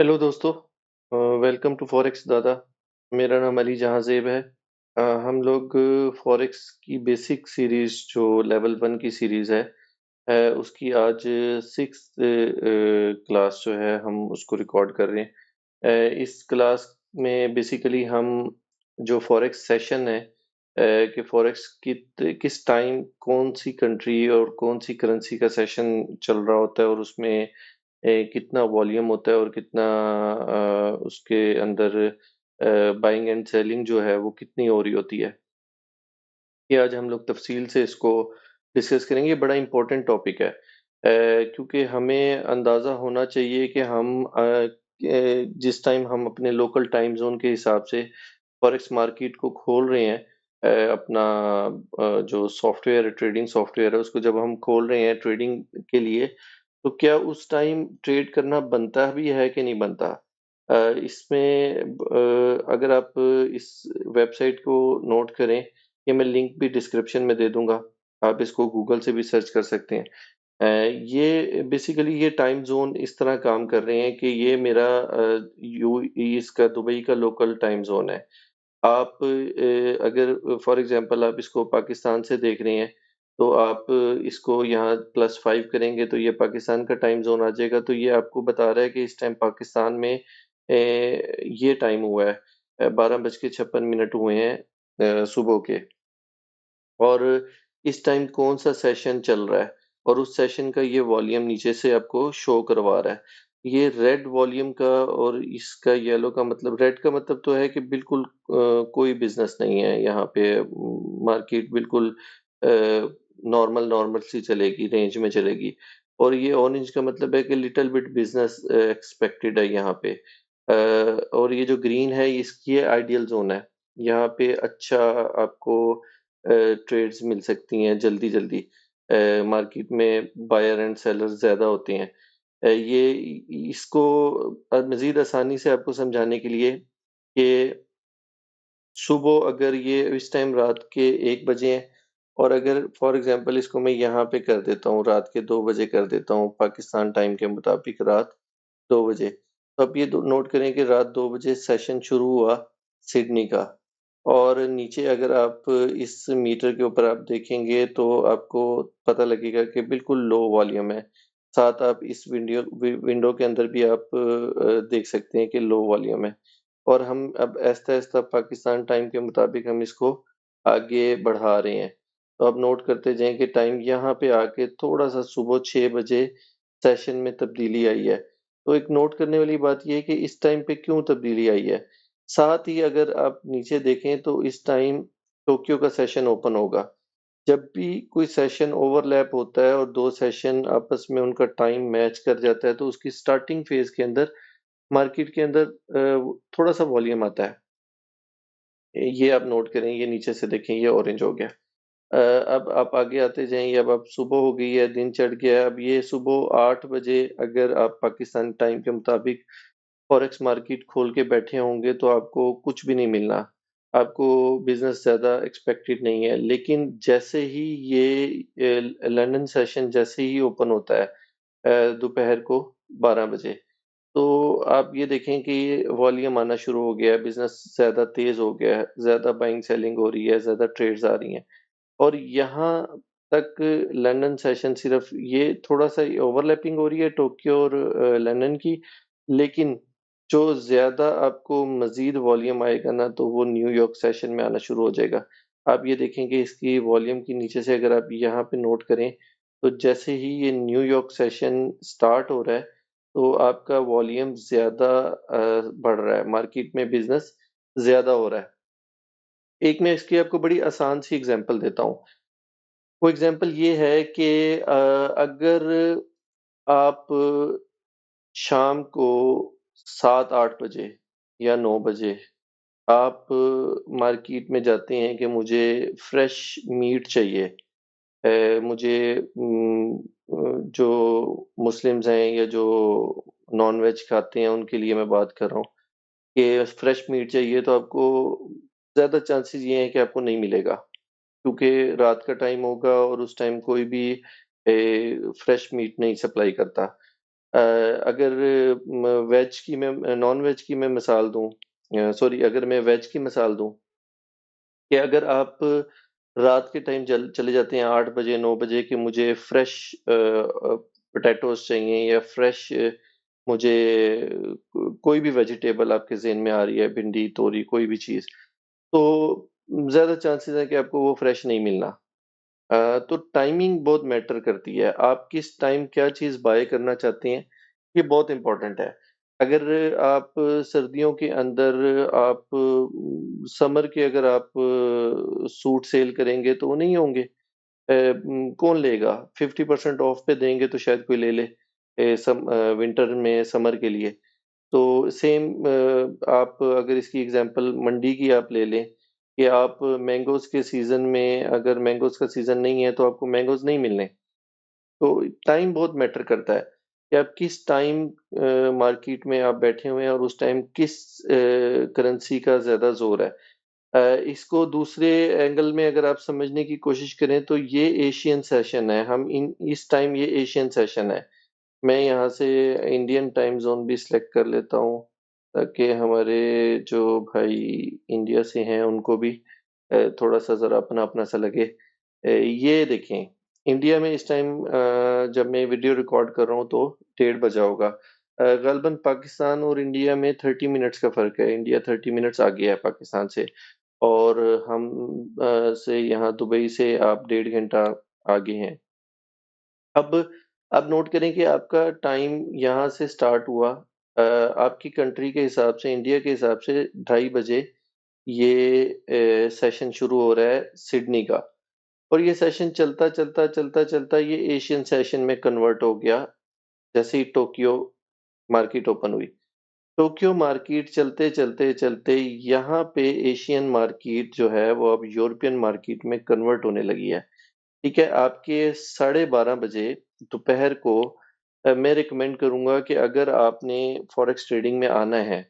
Hello दोस्तों। Welcome to forex दादा। मेरा नाम अली जहां ज़ेब है। हम लोग फॉरेक्स की बेसिक सीरीज जो लेवल वन की सीरीज है, उसकी आज सिक्स क्लास जो है हम उसको रिकॉर्ड कर रहे हैं। इस क्लास में बेसिकली हम जो फॉरेक्स सेशन है, कि फॉरेक्स किस टाइम कौन सी कंट्री और कौन सी करेंसी का सेशन चल रहा होता है और उसमें कितना वॉल्यूम होता है और कितना उसके अंदर बाइंग एंड सेलिंग जो है वो कितनी हो रही होती है। ये आज हम लोग तफसील से इसको डिस्कस करेंगे। ये बड़ा इम्पोर्टेंट टॉपिक है, क्योंकि हमें अंदाज़ा होना चाहिए कि जिस टाइम हम अपने लोकल टाइम जोन के हिसाब से फॉरेक्स मार्केट को खोल रहे हैं, अपना जो सॉफ्टवेयर ट्रेडिंग सॉफ्टवेयर है उसको जब हम खोल रहे हैं ट्रेडिंग के लिए, तो क्या उस टाइम ट्रेड करना बनता भी है कि नहीं बनता? अगर आप इस वेबसाइट को नोट करें, ये मैं लिंक भी डिस्क्रिप्शन में दे दूँगा, आप इसको गूगल से भी सर्च कर सकते हैं। ये बेसिकली ये टाइम ज़ोन इस तरह काम कर रहे हैं कि ये मेरा यूएई इसका दुबई का लोकल टाइम ज़ोन है। आप अगर फॉर एग्ज़ाम्पल आप इसको पाकिस्तान से देख रहे हैं, तो आप इसको यहाँ +5 करेंगे तो ये पाकिस्तान का टाइम ज़ोन आ जाएगा, तो ये आपको बता रहा है कि इस टाइम पाकिस्तान में ये टाइम हुआ है, 12:56 हुए हैं सुबह के। और इस टाइम कौन-सा सेशन चल रहा है और उस सेशन का ये वॉल्यूम नीचे से आपको शो करवा रहा है। ये रेड वॉल्यूम का और इसका येलो का मतलब, रेड का मतलब तो है कि बिल्कुल कोई बिज़नेस नहीं है यहाँ पे, मार्केट बिल्कुल नॉर्मल नॉर्मल सी चलेगी, रेंज में चलेगी। और ये ऑरेंज का मतलब है कि लिटिल बिट बिज़नेस एक्सपेक्टेड है यहाँ पे। और ये जो ग्रीन है इसकी ये आइडियल ज़ोन है। यहाँ पे अच्छा आपको ट्रेड्स मिल सकती हैं जल्दी-जल्दी। मार्केट में बायर एंड सेलर्स ज़्यादा होते हैं। ये इसको मज़ीद आसानी से आपको समझाने के लिए कि सुबह अगर ये इस टाइम रात के 1 बजे हैं और अगर फॉर एग्ज़ाम्पल इसको मैं यहाँ पे कर देता हूँ, रात के 2 बजे कर देता हूँ, पाकिस्तान टाइम के मुताबिक रात 2 बजे। तो आप ये दो नोट करें कि रात 2 बजे सेशन शुरू हुआ सिडनी का, और नीचे अगर आप इस मीटर के ऊपर आप देखेंगे तो आपको पता लगेगा कि बिल्कुल लो वॉल्यूम है। साथ आप इस विंडो के अंदर भी आप देख सकते हैं कि लो वॉल्यूम है। और हम अब आहिस्ता-आहिस्ता पाकिस्तान टाइम के मुताबिक हम इसको आगे बढ़ा रहे हैं। तो आप नोट करते जाएँ कि टाइम यहाँ पे आके थोड़ा-सा सुबह 6 बजे सेशन में तब्दीली आई है। तो एक नोट करने वाली बात ये है कि इस टाइम पे क्यों तब्दीली आई है? साथ ही अगर आप नीचे देखें तो इस टाइम टोक्यो का सेशन ओपन होगा। जब भी कोई सेशन ओवरलैप होता है और 2 सेशन आपस में उनका टाइम मैच कर जाता है, तो उसकी स्टार्टिंग फ़ेज़ के अंदर मार्केट के अंदर थोड़ा-सा वॉल्यूम आता है। ये आप नोट करें, ये नीचे से देखें, ये ऑरेंज हो गया। अब आप आगे आते जाएँ, अब सुबह हो गई है, दिन चढ़ गया है। अब ये सुबह 8 बजे अगर आप पाकिस्तान टाइम के मुताबिक फॉरेक्स मार्केट खोल के बैठे होंगे तो आपको कुछ भी नहीं मिलना। आपको बिज़नेस ज़्यादा एक्सपेक्टेड नहीं है। लेकिन जैसे ही ये लंदन सेशन जैसे ही ओपन होता है दोपहर को 12 बजे, तो आप ये देखें कि वॉल्यूम आना शुरू हो गया है, बिज़नेस ज़्यादा तेज़ हो गया है, ज़्यादा बाइंग सेलिंग हो रही है, ज़्यादा ट्रेड्स आ रही हैं। और यहाँ तक लंदन सेशन सिर्फ़ ये थोड़ा-सा ओवरलैपिंग हो रही है टोक्यो और लंदन की, लेकिन जो ज़्यादा आपको मज़ीद वॉल्यूम आएगा ना, तो वो न्यूयॉर्क सेशन में आना शुरू हो जाएगा। आप ये देखेंगे इसकी वॉल्यूम की नीचे से अगर आप यहाँ पे नोट करें, तो जैसे ही ये न्यूयॉर्क सेशन स्टार्ट हो रहा है, तो आपका वॉल्यूम ज़्यादा बढ़ रहा है, मार्केट में बिज़नेस ज़्यादा हो रहा है। एक मैं इसकी आपको बड़ी आसान सी एग्ज़ाम्पल देता हूँ। वो एग्ज़ाम्पल ये है कि अगर आप शाम को 7-8 बजे या 9 बजे आप मार्केट में जाते हैं कि मुझे फ्रेश मीट चाहिए। मुझे जो मुस्लिम्स हैं या जो नॉन-वेज खाते हैं उनके लिए मैं बात कर रहा हूँ कि फ्रेश मीट चाहिए, तो आपको ज़्यादा चांसेस ये हैं कि आपको नहीं मिलेगा। क्योंकि रात का टाइम होगा और उस टाइम कोई भी फ्रेश मीट नहीं सप्लाई करता। अगर वेज की मैं नॉन वेज की मैं मिसाल दूं, सॉरी, अगर मैं वेज की मिसाल दूं कि अगर आप रात के टाइम चले जाते हैं 8 बजे 9 बजे कि मुझे फ्रेश पोटैटोज चाहिए या फ्रेश मुझे कोई भी वेजिटेबल आपके ज़हन में आ रही है, भिंडी, तोरी, कोई भी चीज़, तो ज़्यादा चांसेस है कि आपको वो फ्रेश नहीं मिलना। तो टाइमिंग बहुत मैटर करती है। आप किस टाइम क्या चीज़ बाय करना चाहते हैं, ये बहुत इम्पोर्टेंट है। अगर आप सर्दियों के अंदर आप समर के अगर आप सूट सेल करेंगे तो वो नहीं होंगे। कौन लेगा? 50% ऑफ पे देंगे तो शायद कोई ले ले, विंटर में समर के लिए। तो सेम आप अगर इसकी एग्ज़ाम्पल मंडी की आप ले लें कि आप मैंगोज़ के सीज़न में अगर मैंगोज़ का सीज़न नहीं है तो आपको मैंगोज़ नहीं मिलने। तो टाइम बहुत मैटर करता है कि आप किस टाइम मार्केट में आप बैठे हुए हैं और उस टाइम किस करेंसी का ज़्यादा ज़ोर है। इसको दूसरे एंगल में अगर आप समझने की कोशिश करें तो ये एशियन सेशन है। हम इन इस टाइम ये एशियन सेशन है। मैं यहाँ से इंडियन टाइम ज़ोन भी सिलेक्ट कर लेता हूँ, ताकि हमारे जो भाई इंडिया से हैं उनको भी थोड़ा-सा ज़रा अपना-अपना सा लगे। ये देखें, इंडिया में इस टाइम जब मैं वीडियो रिकॉर्ड कर रहा हूँ तो 1:30 बजा होगा। ग़ालिबन पाकिस्तान और इंडिया में 30 मिनट्स का फ़र्क है। इंडिया 30 मिनट्स आगे है पाकिस्तान से और हम से यहाँ दुबई से आप 1.5 घंटा आगे हैं। अब आप नोट करें कि आपका टाइम यहाँ से स्टार्ट हुआ, आपकी कंट्री के हिसाब से, इंडिया के हिसाब से 2:30 बजे ये सेशन शुरू हो रहा है सिडनी का और ये सेशन चलता ये एशियन सेशन में कन्वर्ट हो गया, जैसे ही टोक्यो मार्केट ओपन हुई। टोक्यो मार्केट चलते यहाँ पे एशियन मार्केट जो है वो अब यूरोपियन मार्केट में कन्वर्ट होने लगी है। ठीक है, आपके 12:30 बजे दोपहर को मैं रिकमेंड करूँगा कि अगर आपने फॉरेक्स ट्रेडिंग में आना है,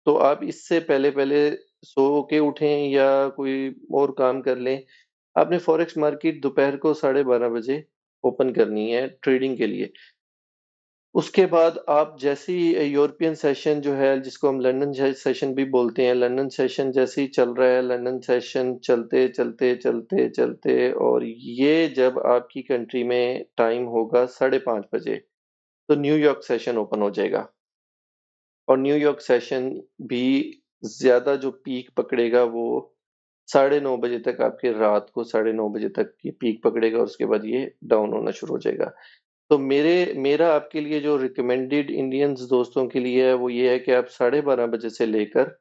तो आप इससे पहले-पहले सो के उठें या कोई और काम कर लें। आपने फॉरेक्स मार्केट दोपहर को 12:30 बजे ओपन करनी है ट्रेडिंग के लिए। उसके बाद आप जैसे ही यूरोपियन सेशन जो है जिसको हम लंदन सेशन भी बोलते हैं, लंदन सेशन जैसे ही चल रहा है, लंदन सेशन चलते और ये जब आपकी कंट्री में टाइम होगा 5:30 बजे, तो न्यूयॉर्क सेशन ओपन हो जाएगा और न्यूयॉर्क सेशन भी ज़्यादा जो पीक पकड़ेगा वो 9:30 बजे तक, आपके रात को 9:30 बजे तक की पीक पकड़ेगा और उसके बाद ये डाउन होना शुरू हो जाएगा। तो मेरा आपके लिए जो रिकमेंडेड इंडियंस दोस्तों के लिए है, वो ये है कि आप 12:30 बजे से लेकर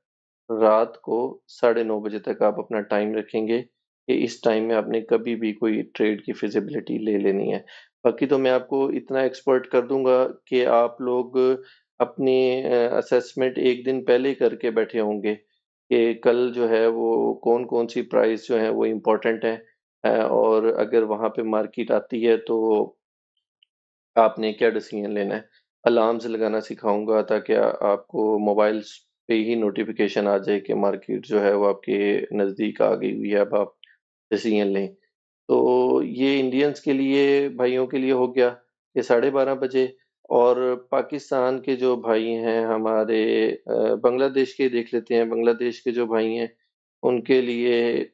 रात को 9:30 बजे तक आप अपना टाइम रखेंगे कि इस टाइम में आपने कभी भी कोई ट्रेड की फिज़िबिलिटी ले लेनी है। बाकी तो मैं आपको इतना एक्सपर्ट कर दूँगा कि आप लोग अपनी असेसमेंट 1 दिन पहले ही करके बैठे होंगे कि कल जो है वो कौन-कौन सी प्राइस जो है वो इम्पोर्टेंट है, और अगर वहाँ पे मार्केट आती है तो आपने क्या डिसीजन लेना है? अलार्म्स लगाना सिखाऊँगा ताकि आपको मोबाइल्स पे ही नोटिफ़िकेशन आ जाए कि मार्केट जो है वो आपके नज़दीक आ गई हुई है, अब आप डिसीजन लें। तो ये इंडियंस के लिए, भाइयों के लिए हो गया कि 12:30 बजे, और पाकिस्तान के जो भाई हैं हमारे, बांग्लादेश के देख लेते हैं, बांग्लादेश के जो भाई हैं, उनके लिए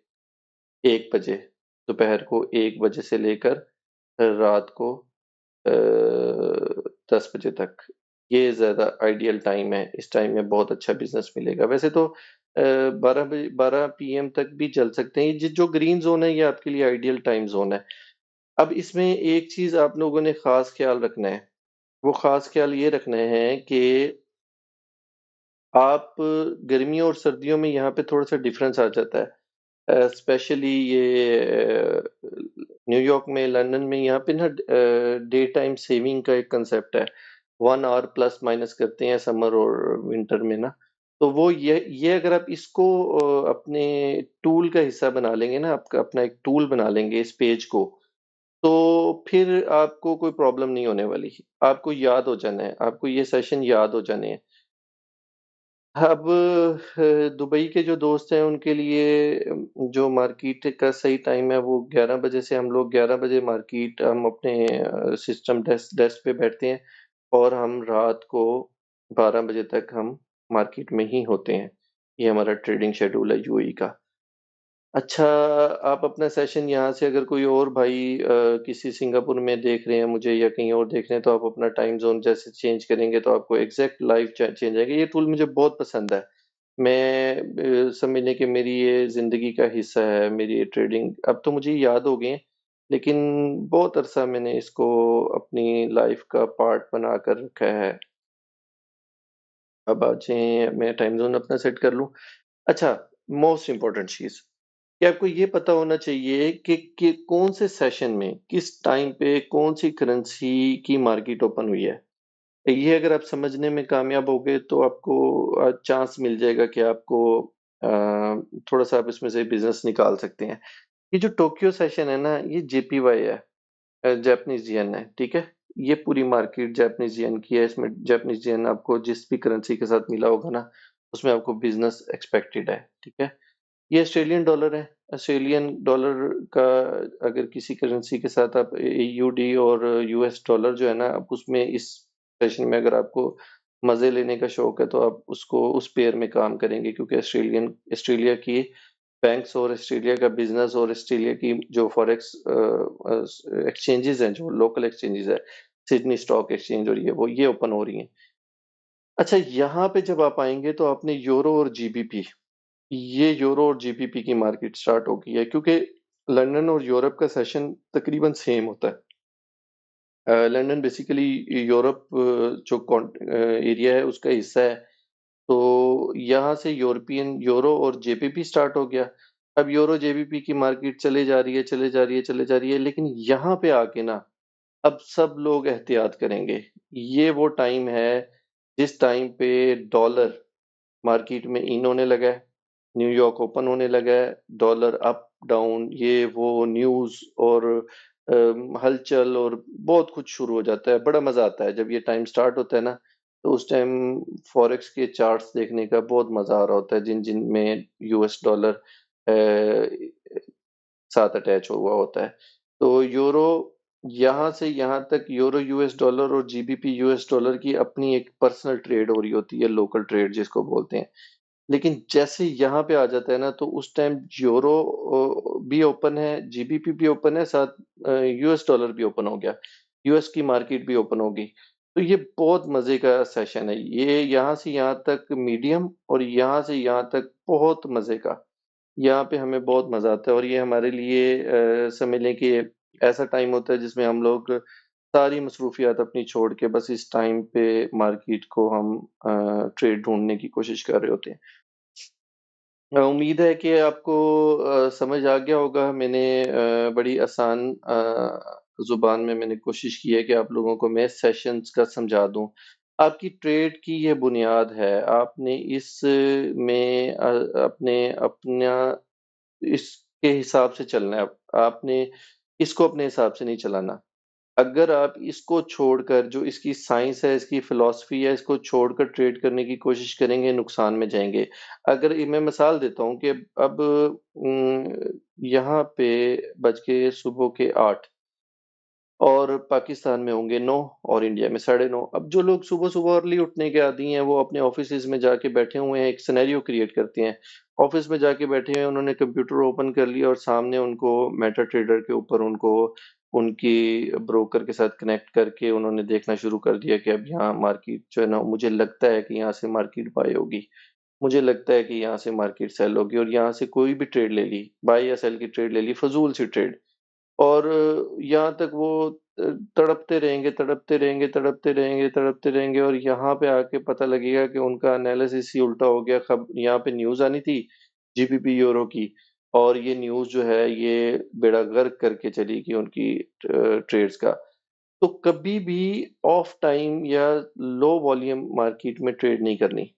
1 बजे, दोपहर को 1 बजे से लेकर रात को 10 बजे तक, ये ज़्यादा आइडियल टाइम है। इस टाइम में बहुत अच्छा बिज़नेस मिलेगा। वैसे तो 12 पीएम तक भी चल सकते हैं। ये जो ग्रीन ज़ोन है, ये आपके लिए आइडियल टाइम ज़ोन है। अब इसमें एक चीज़ आप लोगों ने ख़ास ख़्याल रखना है। वो ख़ास ख़्याल ये रखना है कि आप गर्मियों और सर्दियों में यहाँ पे थोड़ा-सा डिफ़रेंस आ जाता है। स्पेशली ये न्यूयॉर्क में, लंदन में, यहाँ पे ना डे टाइम सेविंग का एक कांसेप्ट है। 1 आवर प्लस माइनस करते हैं समर और विंटर में ना। तो वो ये अगर आप इसको अपने टूल का हिस्सा बना लेंगे ना, आपका अपना एक टूल बना लेंगे इस पेज को, तो फिर आपको कोई प्रॉब्लम नहीं होने वाली। आपको याद हो जाना है, आपको ये सेशन याद हो जाने हैं। अब दुबई के जो दोस्त हैं उनके लिए जो मार्केट का सही टाइम है वो 11 बजे से, हम लोग 11 बजे मार्केट हम अपने सिस्टम डेस्क डेस्क पे बैठते हैं और हम रात को 12 बजे तक हम मार्केट में ही होते हैं। ये हमारा ट्रेडिंग शेड्यूल है यूएई का। अच्छा, आप अपना सेशन यहाँ से अगर कोई और भाई किसी सिंगापुर में देख रहे हैं मुझे या कहीं और देख रहे हैं, तो आप अपना टाइम ज़ोन जैसे चेंज करेंगे तो आपको एग्ज़ैक्ट लाइव च चेंज आएगा। ये टूल मुझे बहुत पसंद है। मैं समझिए कि मेरी ये ज़िंदगी का हिस्सा है, मेरी ये ट्रेडिंग अब तो मुझे याद हो गए हैं, लेकिन बहुत अरसा मैंने इसको अपनी लाइफ़ का पार्ट बना कर रखा है। अब आज मैं टाइम ज़ोन अपना सेट कर लूँ। अच्छा, मोस्ट इम्पोर्टेंट चीज़ कि आपको ये पता होना चाहिए कि कौन से सेशन में, किस टाइम पे कौन-सी करेंसी की मार्केट ओपन हुई है। ये अगर आप समझने में कामयाब हो गए तो आपको चांस मिल जाएगा कि आपको थोड़ा-सा आप इसमें से बिज़नेस निकाल सकते हैं। ये जो टोक्यो सेशन है ना, ये जेपीवाई है। जापानीज़ येन है, ठीक है? ये पूरी मार्केट जापानीज़ येन की है, इसमें जापानीज़ येन आपको जिस भी करेंसी के साथ मिला होगा ना, उसमें आपको बिज़नेस एक्सपेक्टेड है, ठीक है? ये ऑस्ट्रेलियन डॉलर है। ऑस्ट्रेलियन डॉलर का अगर किसी करेंसी के साथ आप एयूडी और यूएस डॉलर जो है ना, आप उसमें इस सेशन में अगर आपको मज़े लेने का शौक है, तो आप उसको उस पेयर में काम करेंगे क्योंकि ऑस्ट्रेलिया की बैंक्स और ऑस्ट्रेलिया का बिज़नेस और ऑस्ट्रेलिया की जो फॉरेक्स एक्सचेंजेज़ हैं, जो लोकल एक्सचेंजेज़ है, सिडनी स्टॉक एक्सचेंज और ये ओपन हो रही हैं। अच्छा, यहाँ पे जब आप आएँगे तो आपने यूरो और जीबीपी ये यूरो और जीबीपी की मार्केट स्टार्ट हो गई है क्योंकि लंदन और यूरोप का सेशन तकरीबन सेम होता है। लंदन बेसिकली यूरोप जो एरिया है उसका हिस्सा है। तो यहाँ से यूरोपियन यूरो और जेबीपी स्टार्ट हो गया। अब यूरो जेबीपी की मार्केट चले जा रही है, चले जा रही है, चले जा रही है, लेकिन यहाँ पे आके ना अब सब लोग एहतियात करेंगे। ये वो टाइम है जिस टाइम पे डॉलर मार्केट में इन होने लगा है, न्यूयॉर्क ओपन होने लगा है, डॉलर अप डाउन ये वो न्यूज़ और हलचल और बहुत कुछ शुरू हो जाता है। बड़ा मज़ा आता है जब ये टाइम स्टार्ट होता है ना, तो उस टाइम फॉरेक्स के चार्ट्स देखने का बहुत मज़ा आ रहा होता है जिन-जिन में यूएस डॉलर साथ अटैच हुआ होता है। तो यूरो यहाँ से यहाँ तक यूरो यूएस डॉलर और जीबीपी यूएस डॉलर की अपनी एक पर्सनल ट्रेड हो रही होती है, लोकल ट्रेड जिसको बोलते हैं। लेकिन जैसे यहाँ पे आ जाता है ना, तो उस टाइम यूरो भी ओपन है, जीबीपी भी ओपन है, साथ यूएस डॉलर भी ओपन हो गया। यूएस की मार्केट भी ओपन हो गई। तो ये बहुत मज़े का सेशन है। ये यहाँ से यहाँ तक मीडियम और यहाँ से यहाँ तक बहुत मज़े का। यहाँ पे हमें बहुत मज़ा आता है और ये हमारे लिए समझ लें कि ऐसा टाइम होता है जिसमें हम लोग सारी मसरूफ़ियात अपनी छोड़ के बस इस टाइम पे मार्केट को हम ट्रेड ढूँढने की कोशिश कर रहे होते हैं। उम्मीद है कि आपको समझ आ गया होगा। मैंने बड़ी आसान ज़ुबान में मैंने कोशिश की है कि आप लोगों को मैं सेशंस का समझा दूँ। आपकी ट्रेड की ये बुनियाद है। आपने इस में अपने अपना इसके हिसाब से चलना है। आपने इसको अपने हिसाब से नहीं चलाना। अगर आप इसको छोड़कर जो इसकी साइंस है, इसकी फ़िलॉसफ़ी है, इसको छोड़कर ट्रेड करने की कोशिश करेंगे, नुकसान में जाएँगे। अगर ये मैं मिसाल देता हूँ कि अब यहाँ पे बज के सुबह के 8 और पाकिस्तान में होंगे 9 और इंडिया में साढ़े 9। अब जो लोग सुबह-सुबह अर्ली उठने के आदी हैं, वो अपने ऑफ़िसेज़ में जाके बैठे हुए हैं, एक सिनेरियो क्रिएट करते हैं। ऑफ़िस में जाके बैठे हुए हैं, उन्होंने कंप्यूटर ओपन कर लिया और सामने उनको मेटाट्रेडर के ऊपर उनको उनकी ब्रोकर के साथ कनेक्ट करके उन्होंने देखना शुरू कर दिया कि अब यहाँ मार्केट जो है ना, मुझे लगता है कि यहाँ से मार्केट बाय होगी। मुझे लगता है कि यहाँ से मार्केट सेल होगी और यहाँ से कोई भी ट्रेड ले ली, बाय या सेल की ट्रेड ले ली, फ़िज़ूल सी ट्रेड। और यहाँ तक वो तड़पते रहेंगे, तड़पते रहेंगे, तड़पते रहेंगे, तड़पते रहेंगे और यहाँ पे आके पता लगेगा कि उनका एनालिसिस ही उल्टा हो गया। खब यहाँ पे न्यूज़ आनी थी जीबीपी यूरो की और ये न्यूज़ जो है ये बेड़ा गर्क करके चली गई उनकी ट्रेड्स का। तो कभी भी ऑफ टाइम या लो वॉल्यूम मार्केट में ट्रेड नहीं करनी।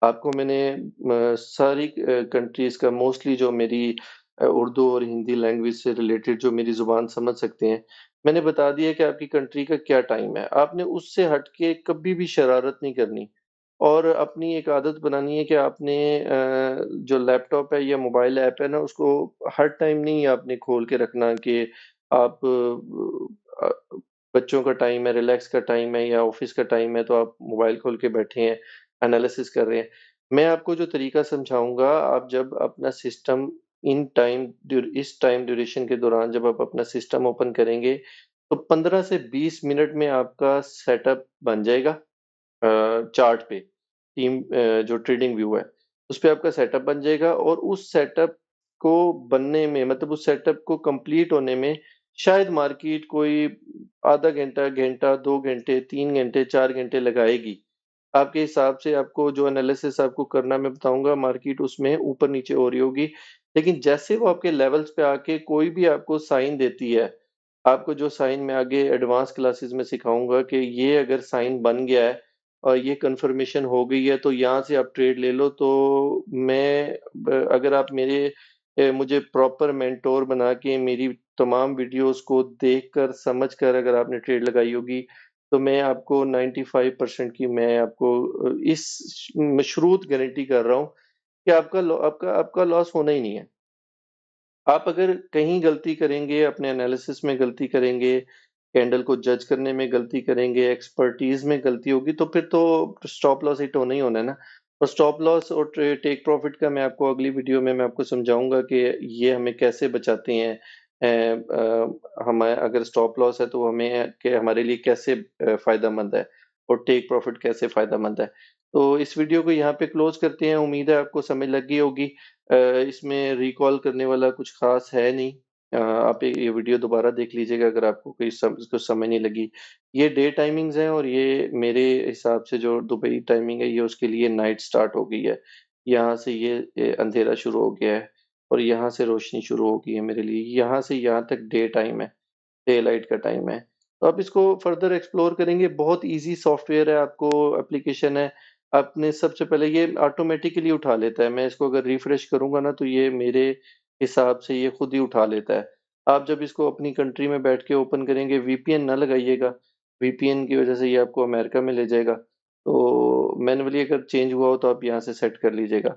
आपको मैंने सारी कंट्रीज़ का मोस्टली जो मेरी उर्दू और हिंदी लैंग्वेज से रिलेटेड जो मेरी ज़ुबान समझ सकते हैं, मैंने बता दिया कि आपकी कंट्री का क्या टाइम है। आपने उससे हट के कभी भी शरारत नहीं करनी और अपनी एक आदत बनानी है कि आपने जो लैपटॉप है या मोबाइल ऐप है ना, उसको हर टाइम नहीं आपने खोल के रखना कि आप बच्चों का टाइम है, रिलैक्स का टाइम है या ऑफ़िस का टाइम है, तो आप मोबाइल खोल के बैठे हैं, एनालिसिस कर रहे हैं। मैं आपको जो तरीका समझाऊँगा, आप जब अपना सिस्टम इस टाइम ड्यूरेशन के दौरान जब आप अपना सिस्टम ओपन करेंगे, तो 15 से 20 मिनट में आपका सेटअप बन जाएगा। चार्ट पे जो ट्रेडिंग व्यू है, उसपे आपका सेटअप बन जाएगा और उस सेटअप को बनने में मतलब उस सेटअप को कंप्लीट होने में शायद मार्केट कोई आधा घंटा, घंटा, 2 घंटे, 3 घंटे, 4 घंटे लगाएगी। आपके हिसाब से आपको जो एनालिसिस आपको करना मैं बताऊँगा मार्केट उसमें ऊपर-नीचे हो रही होगी। लेकिन जैसे वो आपके लेवल्स पे आके कोई भी आपको साइन देती है, आपको जो साइन मैं आगे एडवांस क्लासेस में सिखाऊँगा कि ये अगर साइन बन गया है और ये कन्फर्मेशन हो गई है तो यहाँ से आप ट्रेड ले लो। तो मैं ब अगर आप मुझे प्रॉपर मेंटर बना के मेरी तमाम वीडियोज़ को देखकर, समझकर अगर आपने ट्रेड लगाई होगी, तो मैं आपको 95% की मैं आपको इस मशरूत गारंटी कर रहा हूँ कि आपका लॉस होना ही नहीं है। आप अगर कहीं गलती करेंगे, अपने एनालिसिस में गलती करेंगे, कैंडल को जज करने में गलती करेंगे, एक्सपर्टीज़ में गलती होगी, तो फिर तो स्टॉप लॉस हिट होना ही होना है ना। और स्टॉप लॉस और टेक प्रॉफिट का मैं आपको अगली वीडियो में मैं आपको समझाऊँगा कि ये हमें कैसे बचाते हैं। हमें अगर स्टॉप लॉस है तो हमारे लिए कैसे फ़ायदेमंद है और टेक प्रॉफिट कैसे फ़ायदेमंद है। तो इस वीडियो को यहाँ पे क्लोज़ करते हैं, उम्मीद है आपको समझ लग गई होगी। इसमें रिकॉल करने वाला कुछ ख़ास है नहीं। आप ये वीडियो दोबारा देख लीजिएगा अगर आपको कुछ समझ नहीं लगी। ये डे टाइमिंग्स हैं और ये मेरे हिसाब से जो दुबई टाइमिंग है ये उसके लिए नाइट स्टार्ट हो गई है। यहाँ से ये अंधेरा शुरू हो गया है और यहाँ से रोशनी शुरू हो गई है मेरे लिए। यहाँ से यहाँ तक डे टाइम है। डे लाइट का टाइम है। तो आप इसको फर्दर एक्सप्लोर करेंगे, बहुत ईज़ी सॉफ्टवेयर है, आपको एप्लीकेशन है। आपने सबसे पहले ये ऑटोमैटिकली उठा लेता है, मैं इसको अगर रिफ्रेश करूँगा ना तो ये मेरे हिसाब से ये खुद ही उठा लेता है। आप जब इसको अपनी कंट्री में बैठ के ओपन करेंगे, वीपीएन ना लगाइएगा, वीपीएन की वजह से ये आपको अमेरिका में ले जाएगा। तो मैनुअली अगर चेंज हुआ हो तो आप यहाँ से सेट कर लीजिएगा।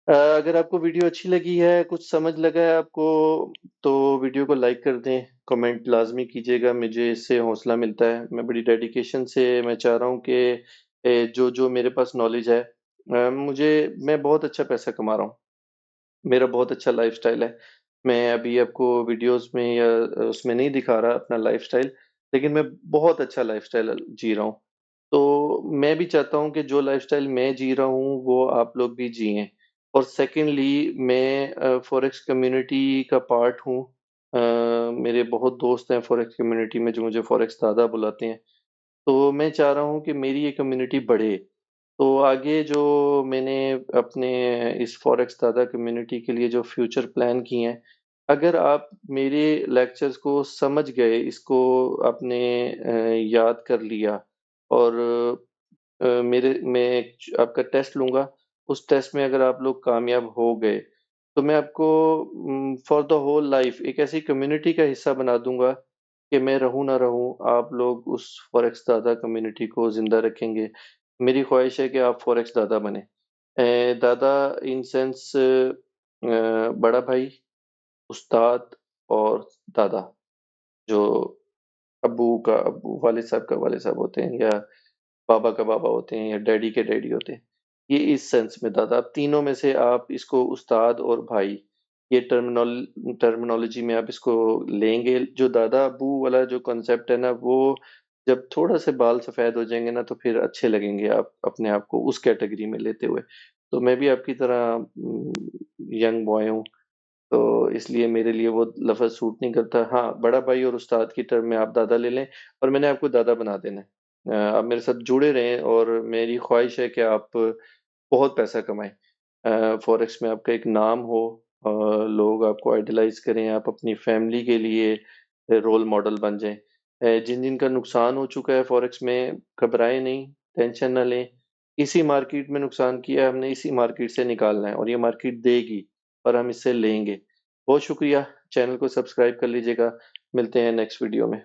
अगर आपको वीडियो अच्छी लगी है, कुछ समझ लगा है आपको, तो वीडियो को लाइक कर दें, कमेंट लाज़मी कीजिएगा, मुझे इससे हौसला मिलता है। मैं बड़ी डेडिकेशन से मैं चाह रहा हूँ कि जो मेरे पास नॉलेज है मैं बहुत अच्छा पैसा कमा रहा हूँ। मेरा बहुत अच्छा लाइफ़स्टाइल है। मैं अभी आपको वीडियोज़ में या उसमें नहीं दिखा रहा अपना लाइफ़स्टाइल, लेकिन मैं बहुत अच्छा लाइफ़स्टाइल जी रहा हूँ। तो मैं भी चाहता हूँ कि जो लाइफ़स्टाइल मैं जी रहा हूँ, वो आप लोग भी जिएँ। और सेकंडली मैं फ़ॉरेक्स कम्युनिटी का पार्ट हूँ। मेरे बहुत दोस्त हैं फ़ॉरेक्स कम्युनिटी में जो मुझे फ़ॉरेक्स दादा बुलाते हैं। तो मैं चाह रहा हूँ कि मेरी ये कम्युनिटी बढ़े। तो आगे जो मैंने अपने इस फ़ॉरेक्स दादा कम्युनिटी के लिए जो फ्यूचर प्लान किए हैं, अगर आप मेरे लेक्चर्स को समझ गए, इसको आपने याद कर लिया और मैं आपका टेस्ट लूँगा, उस टेस्ट में अगर आप लोग कामयाब हो गए, तो मैं आपको फॉर द होल लाइफ़ एक ऐसी कम्युनिटी का हिस्सा बना दूँगा कि मैं रहूँ ना रहूँ, आप लोग उस फ़ॉरेक्स दादा कम्युनिटी को ज़िंदा रखेंगे। मेरी ख़्वाहिश है कि आप फ़ॉरेक्स दादा बनें। दादा इन सेंस बड़ा भाई, उस्ताद और दादा, जो वालिद साहब का वालिद साहब होते हैं या पापा का पापा होते हैं या डैडी के डैडी होते हैं। ये इस सेंस में दादा आप तीनों में से आप इसको उस्ताद और भाई ये टर्मिनोलॉजी में आप इसको लेंगे। जो दादा-अब्बू वाला जो कॉन्सेप्ट है ना वो जब थोड़ा से बाल सफ़ेद हो जाएँगे ना तो फिर अच्छे लगेंगे आप अपने आप को उस कैटेगरी में लेते हुए। तो मैं भी आपकी तरह यंग बॉय हूँ। तो इसलिए मेरे लिए वो लफ़्ज़ सूट नहीं करता। हाँ, बड़ा भाई और उस्ताद की टर्म में आप दादा ले लें और मैंने आपको दादा बना देना है। आप मेरे साथ जुड़े रहें और मेरी ख़्वाहिश है कि आप बहुत पैसा कमाएँ। फ़ॉरेक्स में आपका एक नाम हो, लोग आपको आइडलाइज़ करें, आप अपनी फ़ैमिली के लिए रोल मॉडल बन जाएँ। जिन-जिन का नुकसान हो चुका है फ़ॉरेक्स में, घबराएँ नहीं, टेंशन ना लें। इसी मार्केट में नुकसान किया है, हमने इसी मार्केट से निकालना है और ये मार्केट देगी और हम इससे लेंगे। बहुत शुक्रिया, चैनल को सब्सक्राइब कर लीजिएगा। मिलते हैं नेक्स्ट वीडियो में।